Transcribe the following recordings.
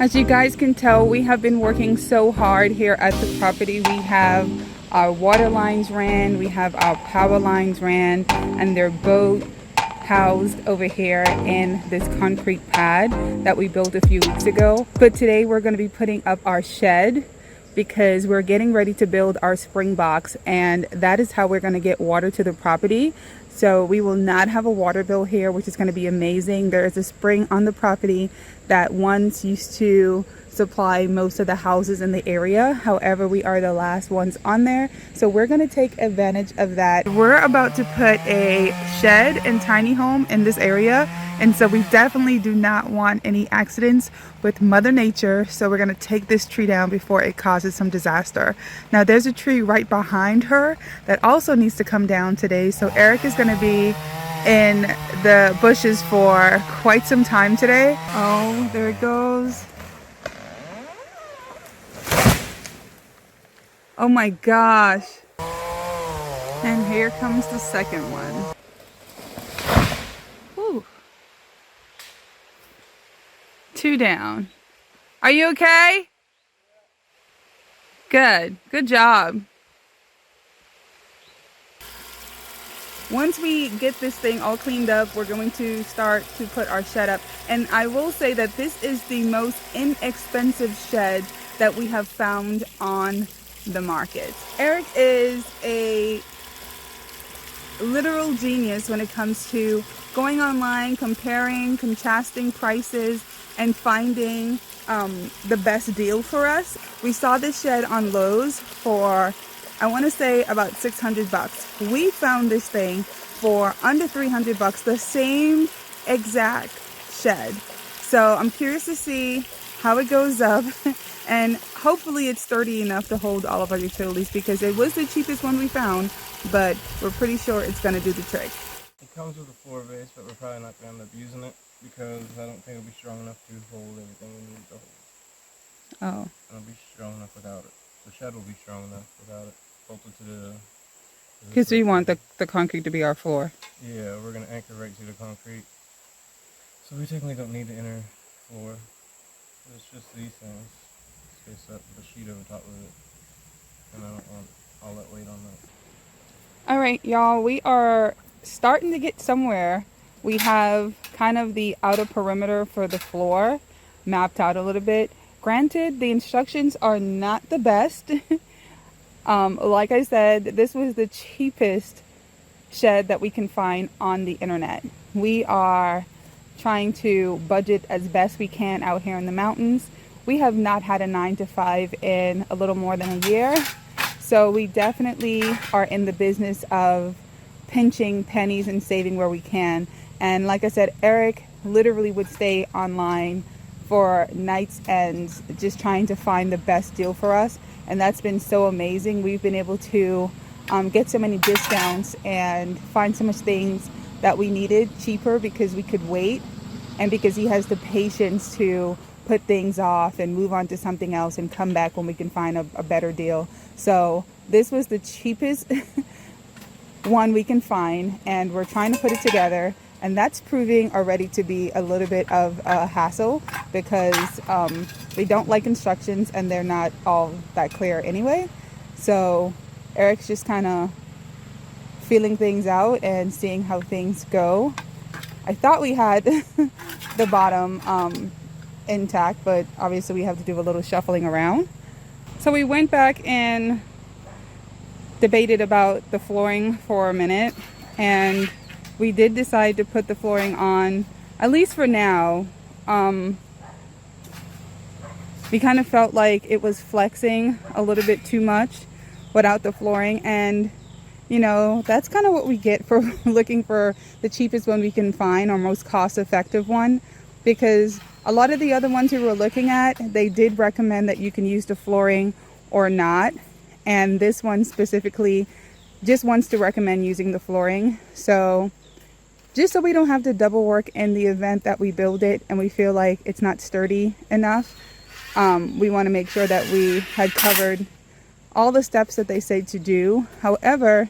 As you guys can tell, we have been working so hard here at the property. We have our water lines ran, we have our power lines ran, and they're both housed over here in this concrete pad that we built a few weeks ago. But today we're going to be putting up our shed because we're getting ready to build our spring box, and that is how we're going to get water to the property. So we will not have a water bill here, which is going to be amazing. There is a spring on the property that once used to supply most of the houses in the area. However, we are the last ones on there, so we're going to take advantage of that. We're about to put a shed and tiny home in this area, and so we definitely do not want any accidents with Mother Nature, so we're going to take this tree down before it causes some disaster. Now there's a tree right behind her that also needs to come down today, so Eric is going to be in the bushes for quite some time today. Oh, there it goes. Oh my gosh. And here comes the second one. Whew. 2 down. Are you okay? Good. Good job. Once we get this thing all cleaned up, we're going to start to put our shed up. And I will say that this is the most inexpensive shed that we have found on the market. Eric is a literal genius when it comes to going online, comparing, contrasting prices, and finding the best deal for us. We saw this shed on Lowe's for, I want to say, about 600 bucks. We found this thing for under 300 bucks, the same exact shed. So I'm curious to see how it goes up, and hopefully it's sturdy enough to hold all of our utilities, because it was the cheapest one we found, but we're pretty sure it's going to do the trick. It comes with a floor base, but we're probably not going to end up using it because I don't think it'll be strong enough to hold everything we need to hold. Oh. It'll be strong enough without it. The shed will be strong enough without it. Bolted to the... Because we want the concrete to be our floor. Yeah, we're going to anchor right to the concrete. So we technically don't need the inner floor. It's just these things. Space up the sheet over top of it. And I don't want all that weight on that. Alright, y'all, we are starting to get somewhere. We have kind of the outer perimeter for the floor mapped out a little bit. Granted, the instructions are not the best. Like I said, this was the cheapest shed that we can find on the internet. We are trying to budget as best we can out here in the mountains. We have not had a 9-to-5 in a little more than a year. So we definitely are in the business of pinching pennies and saving where we can. And like I said, Eric literally would stay online for nights ends just trying to find the best deal for us. And that's been so amazing. We've been able to get so many discounts and find so much things that we needed cheaper because we could wait, and because he has the patience to put things off and move on to something else and come back when we can find a better deal. So this was the cheapest one we can find, and we're trying to put it together, and that's proving already to be a little bit of a hassle because we don't like instructions and they're not all that clear anyway. So Eric's just kind of feeling things out and seeing how things go. I thought we had the bottom intact, but obviously we have to do a little shuffling around. So we went back and debated about the flooring for a minute, and we did decide to put the flooring on, at least for now. We kind of felt like it was flexing a little bit too much without the flooring, and you know, that's kind of what we get for looking for the cheapest one we can find, or most cost-effective one, because a lot of the other ones we were looking at, they did recommend that you can use the flooring or not, and this one specifically just wants to recommend using the flooring. So just so we don't have to double work in the event that we build it and we feel like it's not sturdy enough, we want to make sure that we had covered all the steps that they say to do. However,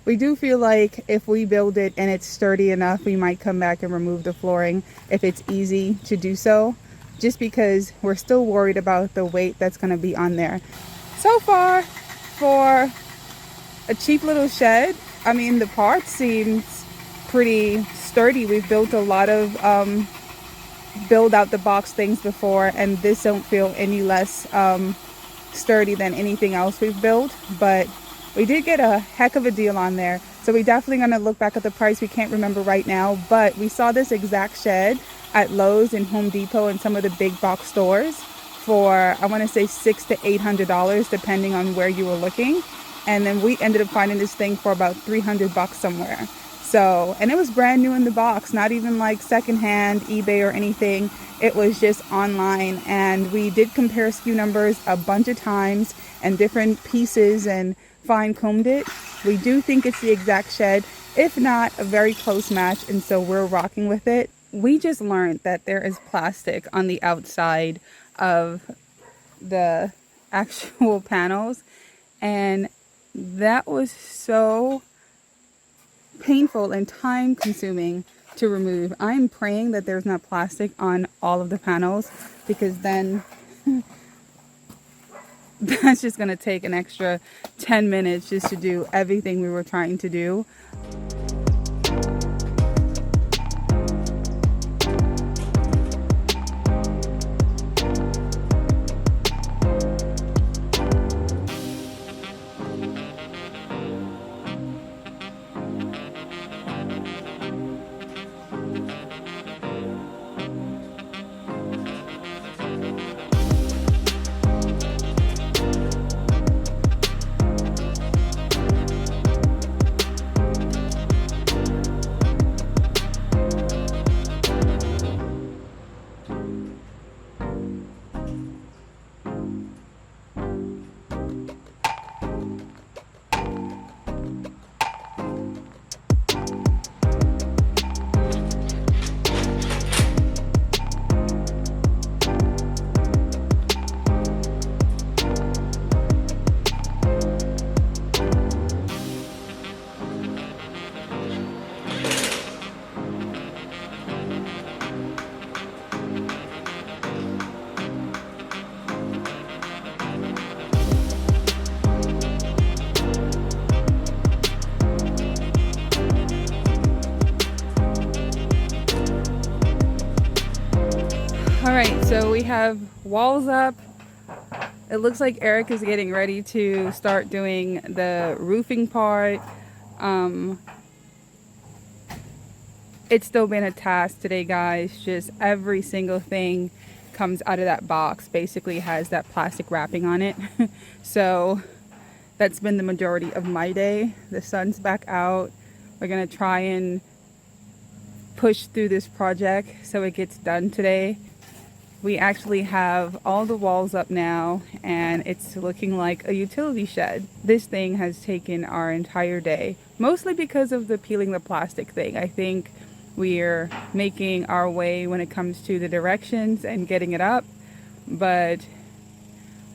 we do feel like if we build it and it's sturdy enough, we might come back and remove the flooring if it's easy to do so. just because we're still worried about the weight that's going to be on there. So far, for a cheap little shed, I mean, the parts seems pretty sturdy. We've built a lot of build out the box things before, and this don't feel any less sturdy than anything else we've built. But we did get a heck of a deal on there, so we definitely going to look back at the price. We can't remember right now, but we saw this exact shed at Lowe's and Home Depot and some of the big box stores for, I want to say, $600 to $800 depending on where you were looking. And then we ended up finding this thing for about $300 somewhere. So, and it was brand new in the box, not even like secondhand, eBay or anything. It was just online, and we did compare SKU numbers a bunch of times and different pieces and fine combed it. We do think it's the exact shed, if not a very close match, and so we're rocking with it. We just learned that there is plastic on the outside of the actual panels, and that was so painful and time consuming to remove. I'm praying that there's not plastic on all of the panels, because then that's just going to take an extra 10 minutes just to do everything we were trying to do. Alright, so we have walls up. It looks like Eric is getting ready to start doing the roofing part. It's still been a task today, guys. Just every single thing comes out of that box basically has that plastic wrapping on it. So that's been the majority of my day. The sun's back out. We're gonna try and push through this project so it gets done today. We actually have all the walls up now, and it's looking like a utility shed. This thing has taken our entire day, mostly because of the peeling the plastic thing. I think we're making our way when it comes to the directions and getting it up, but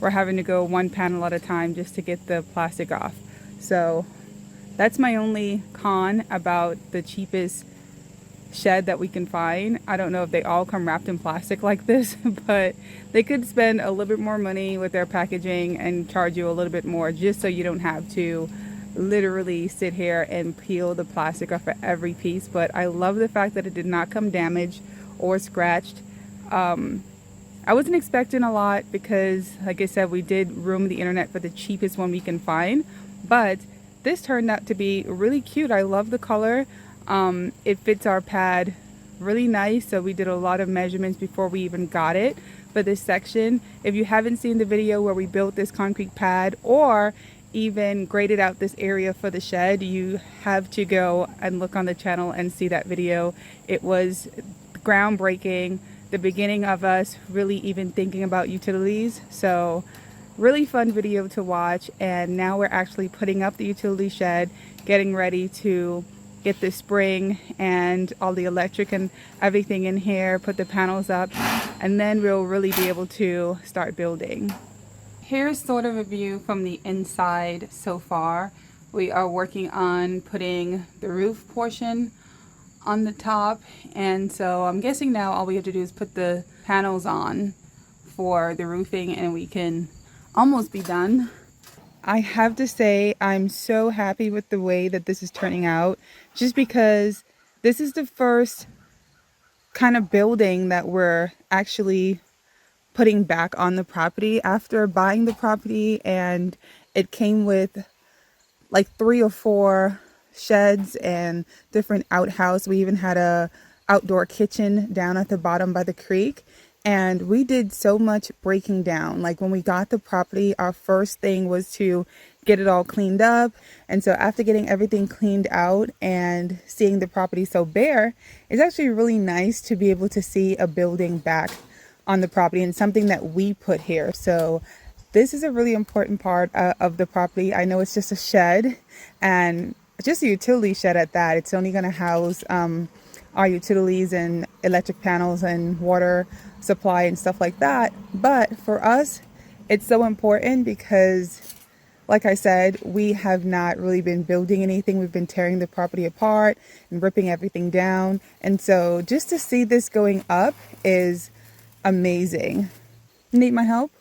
we're having to go one panel at a time just to get the plastic off. So that's my only con about the cheapest shed that we can find. I don't know if they all come wrapped in plastic like this, but they could spend a little bit more money with their packaging and charge you a little bit more just so you don't have to literally sit here and peel the plastic off of every piece. But I love the fact that it did not come damaged or scratched. I wasn't expecting a lot because, like I said, we did roam the internet for the cheapest one we can find, but this turned out to be really cute. I love the color. It fits our pad really nice, so we did a lot of measurements before we even got it for this section. If you haven't seen the video where we built this concrete pad or even graded out this area for the shed, you have to go and look on the channel and see that video. It was groundbreaking, the beginning of us really even thinking about utilities. So really fun video to watch, and now we're actually putting up the utility shed, getting ready to get the spring and all the electric and everything in here, put the panels up, and then we'll really be able to start building. Here's sort of a view from the inside so far. We are working on putting the roof portion on the top, and so I'm guessing now all we have to do is put the panels on for the roofing and we can almost be done. I have to say I'm so happy with the way that this is turning out, just because this is the first kind of building that we're actually putting back on the property after buying the property, and it came with like 3 or 4 sheds and different outhouse. We even had a outdoor kitchen down at the bottom by the creek, and we did so much breaking down. Like when we got the property, our first thing was to get it all cleaned up. And so after getting everything cleaned out and seeing the property so bare, it's actually really nice to be able to see a building back on the property and something that we put here. So this is a really important part of the property. I know it's just a shed, and just a utility shed at that. It's only going to house our utilities and electric panels and water supply and stuff like that. But for us, it's so important because, like I said, we have not really been building anything. We've been tearing the property apart and ripping everything down. And so just to see this going up is amazing. Need my help?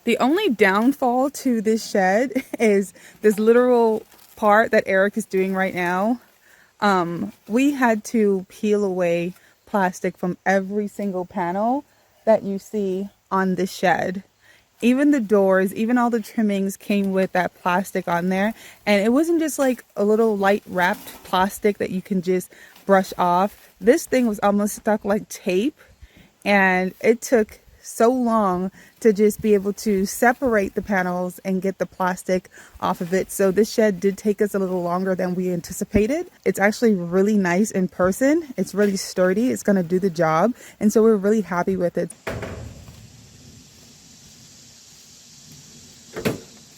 The only downfall to this shed is this literal part that Eric is doing right now. We had to peel away plastic from every single panel that you see on this shed. Even the doors, even all the trimmings came with that plastic on there. And it wasn't just like a little light wrapped plastic that you can just brush off. This thing was almost stuck like tape, and it took so long to just be able to separate the panels and get the plastic off of it. So this shed did take us a little longer than we anticipated. It's actually really nice in person. It's really sturdy. It's going to do the job. And so we're really happy with it.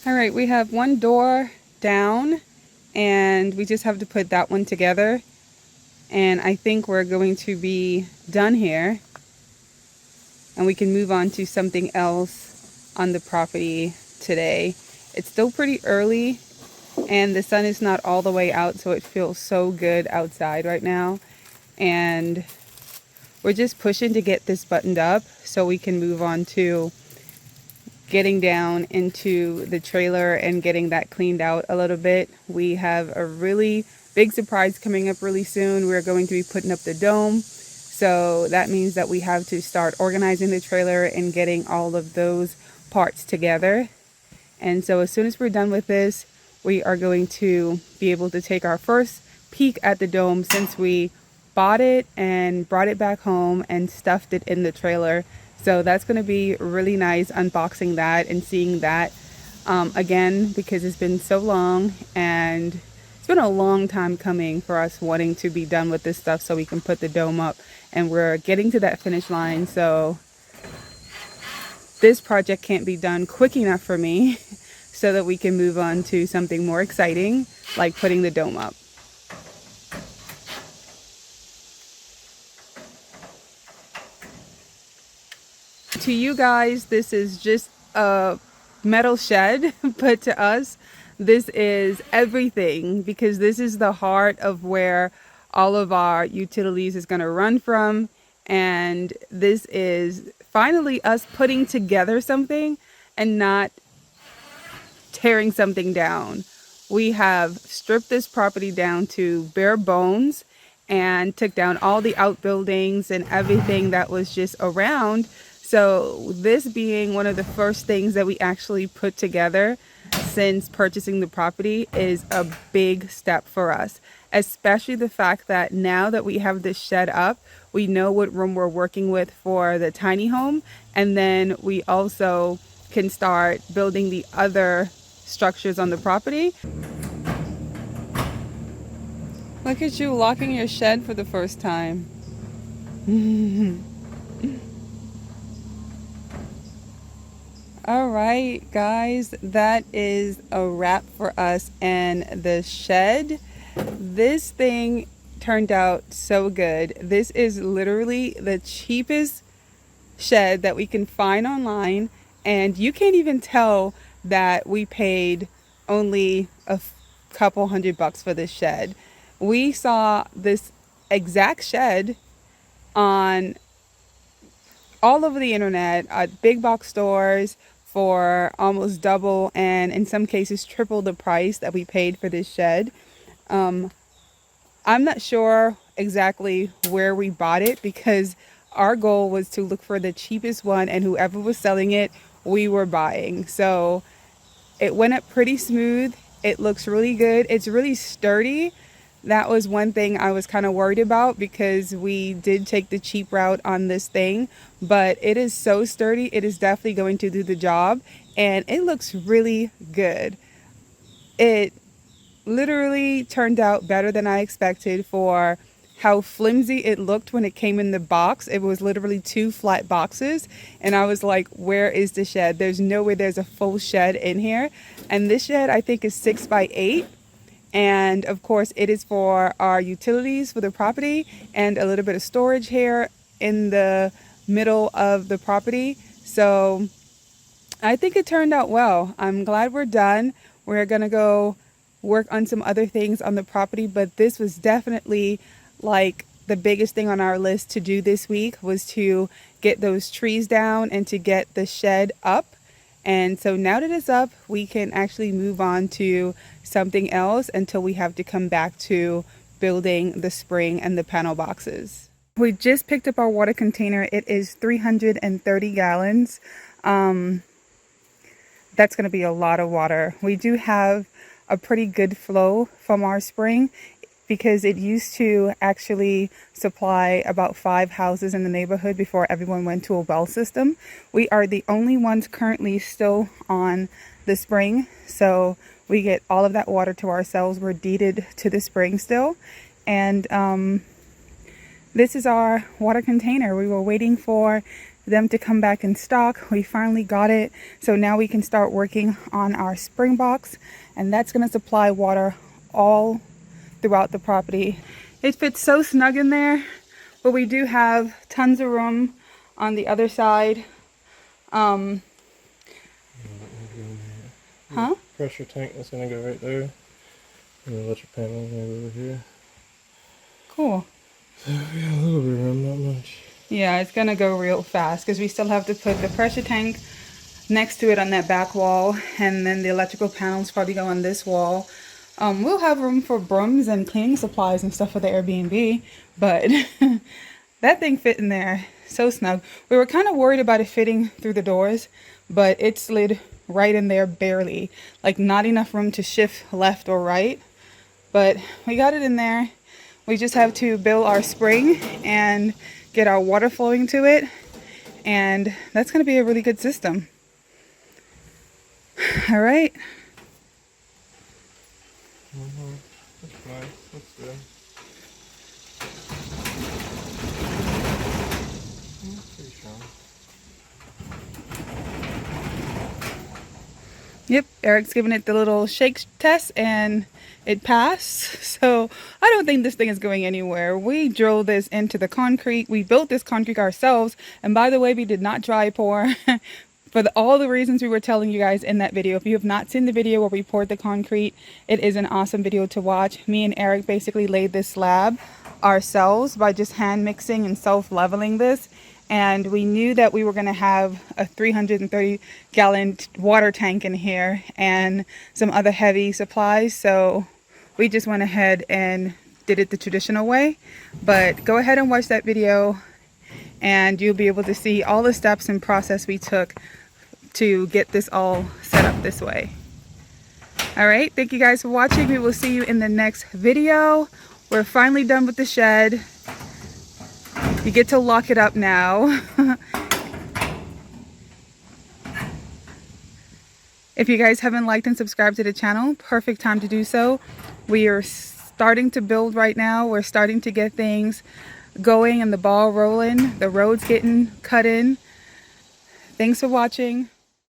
All right, we have one door down and we just have to put that one together. And I think we're going to be done here, and we can move on to something else on the property today. It's still pretty early and the sun is not all the way out, so it feels so good outside right now. And we're just pushing to get this buttoned up so we can move on to getting down into the trailer and getting that cleaned out a little bit. We have a really big surprise coming up really soon. We're going to be putting up the dome. So that means that we have to start organizing the trailer and getting all of those parts together. And so as soon as we're done with this, we are going to be able to take our first peek at the dome, since we bought it and brought it back home and stuffed it in the trailer. So that's going to be really nice, unboxing that and seeing that again, because it's been so long, and it's been a long time coming for us wanting to be done with this stuff so we can put the dome up. And we're getting to that finish line, so this project can't be done quick enough for me so that we can move on to something more exciting, like putting the dome up. To you guys, this is just a metal shed, but to us, this is everything, because this is the heart of where all of our utilities is going to run from. And this is finally us putting together something and not tearing something down. We have stripped this property down to bare bones and took down all the outbuildings and everything that was just around. So this being one of the first things that we actually put together since purchasing the property is a big step for us, especially the fact that now that we have this shed up, we know what room we're working with for the tiny home, and then we also can start building the other structures on the property. Look at you locking your shed for the first time. All right, guys, that is a wrap for us and the shed. This thing turned out so good. This is literally the cheapest shed that we can find online, and you can't even tell that we paid only a couple $100 for this shed. We saw this exact shed on all over the internet at big box stores for almost double, and in some cases triple the price that we paid for this shed. I'm not sure exactly where we bought it because our goal was to look for the cheapest one, and whoever was selling it, we were buying. So it went up pretty smooth. It looks really good. It's really sturdy. That was one thing I was kind of worried about because we did take the cheap route on this thing, but it is so sturdy. It is definitely going to do the job, and it looks really good. It literally turned out better than I expected for how flimsy it looked when it came in the box. It was literally 2 flat boxes, and I was like, where is the shed? There's no way there's a full shed in here. And this shed I think is 6 by 8, and of course it is for our utilities for the property and a little bit of storage here in the middle of the property. So I think it turned out well. I'm glad we're done. We're gonna go work on some other things on the property, but this was definitely like the biggest thing on our list to do this week, was to get those trees down and to get the shed up. And so now that it's up, we can actually move on to something else until we have to come back to building the spring and the panel boxes. We just picked up our water container. It is 330 gallons. That's going to be a lot of water. We do have a pretty good flow from our spring because it used to actually supply about 5 houses in the neighborhood before everyone went to a well system. We are the only ones currently still on the spring, so we get all of that water to ourselves. We're deeded to the spring still, and this is our water container. We were waiting for them to come back in stock. We finally got it, so now we can start working on our spring box, and that's going to supply water all throughout the property. It fits so snug in there, but we do have tons of room on the other side. Huh? Pressure tank that's gonna go right there. And the electric panel is gonna go over here. Cool. So we got a little bit of room, not much. Yeah, it's gonna go real fast because we still have to put the pressure tank next to it on that back wall, and then the electrical panels probably go on this wall. We'll have room for brooms and cleaning supplies and stuff for the Airbnb, but that thing fit in there so snug. We were kind of worried about it fitting through the doors, but it slid right in there barely, like not enough room to shift left or right, but we got it in there. We just have to build our spring and get our water flowing to it, and that's going to be a really good system. All right. That's nice. That's good. Pretty strong. Yep, Eric's giving it the little shake test and it passed. So I don't think this thing is going anywhere. We drilled this into the concrete. We built this concrete ourselves. And by the way, we did not dry pour for all the reasons we were telling you guys in that video. If you have not seen the video where we poured the concrete, it is an awesome video to watch. Me and Eric basically laid this slab ourselves by just hand mixing and self-leveling this. And we knew that we were going to have a 330 gallon water tank in here and some other heavy supplies. So we just went ahead and did it the traditional way. But go ahead and watch that video and you'll be able to see all the steps and process we took to get this all set up this way. All right, thank you guys for watching. We will see you in the next video. We're finally done with the shed. You get to lock it up now. If you guys haven't liked and subscribed to the channel, perfect time to do so. We are starting to build right now. We're starting to get things going and the ball rolling. The road's getting cut in. Thanks for watching.